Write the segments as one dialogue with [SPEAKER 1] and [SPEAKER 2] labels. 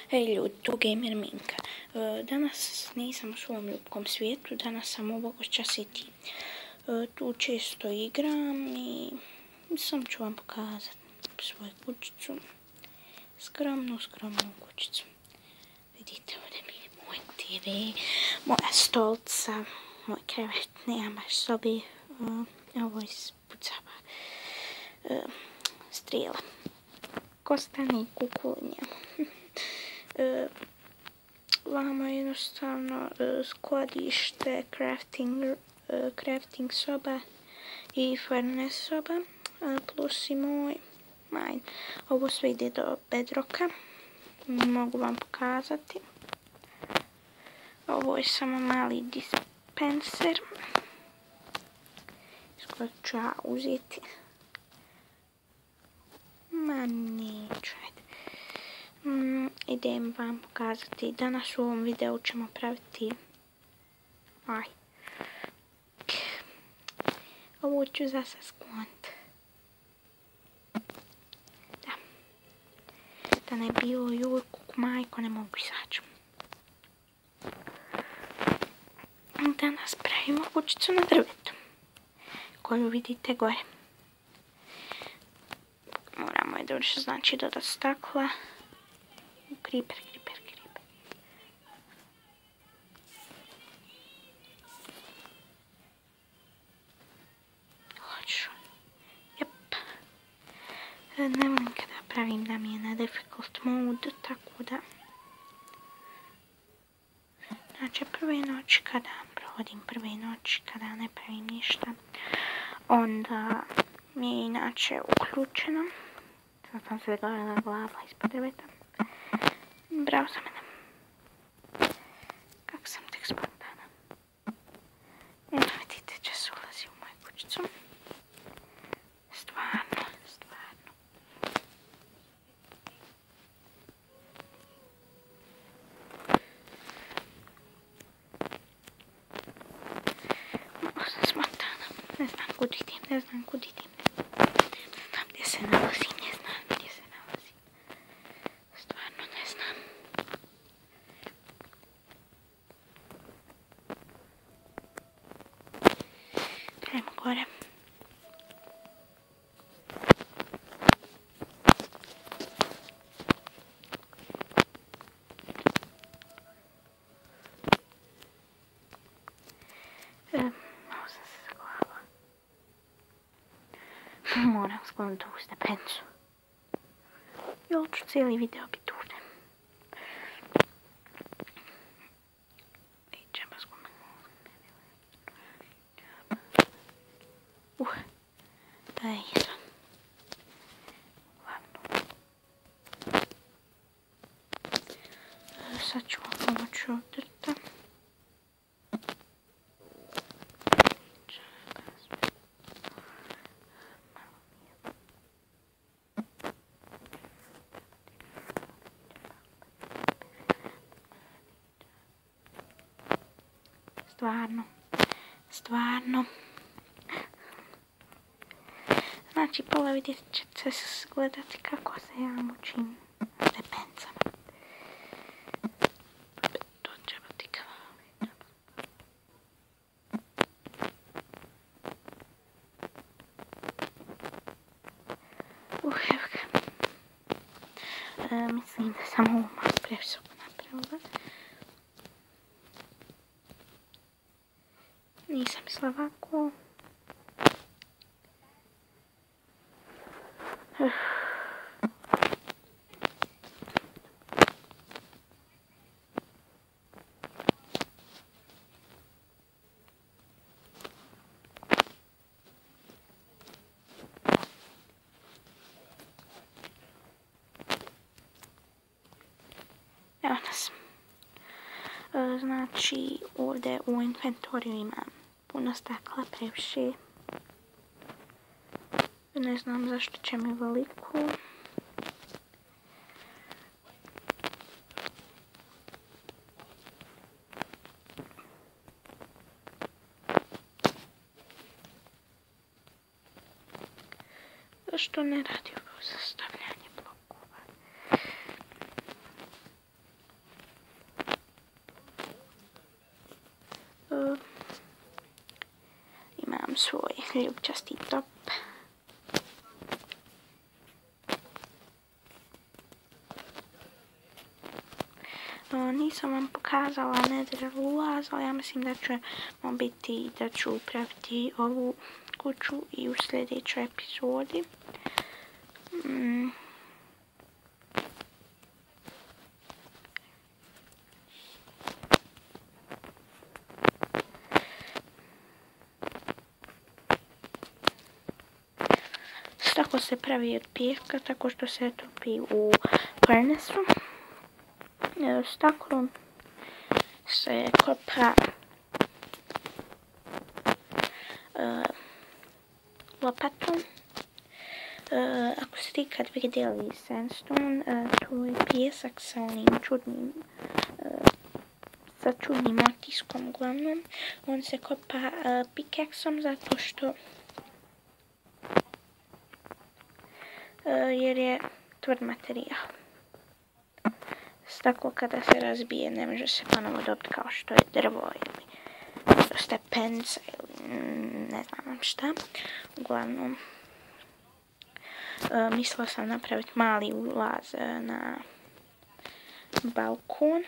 [SPEAKER 1] Hej ljudi, tu Gamer Minka. Danas nisam u svom ljubkom svijetu, danas sam u Bogošća City. Tu često igram i sam ću vam pokazati svoju kućicu. Skromnu kućicu. Vidite, ovdje mi je moj TV, moja stolca, moj krevet, nema baš sobi. Ovo ispucava strijela. Kostani kukulnja. Vamo je jednostavno skladište, crafting soba i furnace soba, plus i moj mine. Ovo sve ide do bedroka, mogu vam pokazati. Ovo je samo mali dispenser, iz kojeg ću ja uzeti. Ma neću, ajde. Idem vam pokazati. Danas u ovom videu ćemo praviti ovo ću zasad skloniti. Da ne bilo Jurku, majko, ne mogu izaći. Danas pravimo kućicu na drvetu, koju vidite gore. Moramo je doći, znači dodati stakla. Creeper. Hoću. Jep. Ne volim kada pravim da mi je na difficult mode, tako da. Znači prve noći kada ne pravim ništa, onda mi je inače uključeno. Sad sam se gledala glava ispod drveta. Bravo za mene. Kako sam tek spontana. Evo vidite, če se ulazi u moju kućicu. Stvarno. Malo sam spontana. Ne znam kud idem. Ne znam gdje se nalazim. Stvarno ne znam. Idemo gore. Malo sam se zaglavila. Moram skloniti ovu stepencu. Jel ću cijeli video biti ovdje. Da je izvan. Uglavnom. Sad ću vam pomoći od drta. Stvarno. Znači, pola vidjet ćete gledati kako se ja mučim stepencama. To treba ti kavali. Evo ga. Mislim da sam ovo malo previsoko napravila. Nisam mislila ovako. Evo nas. Znači, ovdje u inventoriju imam puno stakla, previše. Ne znam zašto će mi veliko. Zašto ne radi ovo sastavljanje blokova? svoj ljubčasti top. Nisam vam pokazala Nether ulaz, ali ja mislim da ću praviti ovu kuću i u sljedećoj epizodi. Staklo se pravi od pijeska, tako što se topi u furnace-u. Staklo se kopa lopatom. Ako ste ikad vidjeli sandstone, to je pijesak sa onim čudnim otiskom uglavnom. On se kopa pikeksom zato što jer je tvrd materijal. Staklo kada se razbije ne može se ponovo dobiti kao što je drvo ili stepenca ili ne znam šta. Uglavnom, mislila sam napraviti mali ulaz na balkon.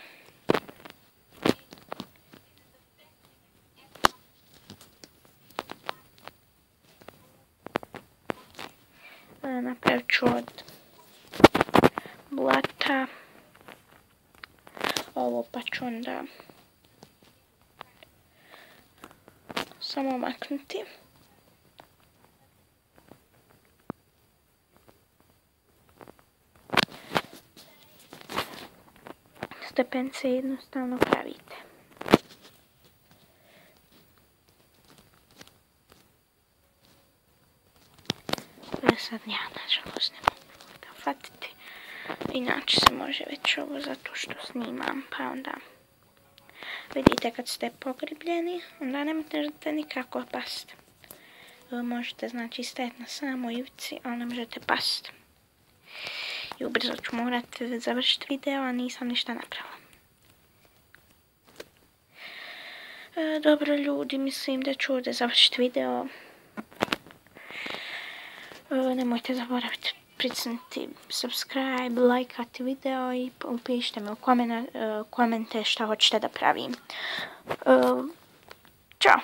[SPEAKER 1] Napravit ću od blata. Ovo pa ću onda samo maknuti. Stepence jednostavno pravite. Sad ja nažalost ne mogu da fatiti. Inače se može već ovo zato što snimam, pa onda vidite kad ste pogribljeni, onda ne možete nikako pasti. Možete znači stajati na samoj ivici, ali ne možete pasti. I ubrzo ću morati završiti video, a nisam ništa napravila. Dobro ljudi, mislim da ću ovdje završiti video. Nemojte zaboraviti pricnuti subscribe, lajkati video i upišite mi u komente šta hoćete da pravim. Ćao!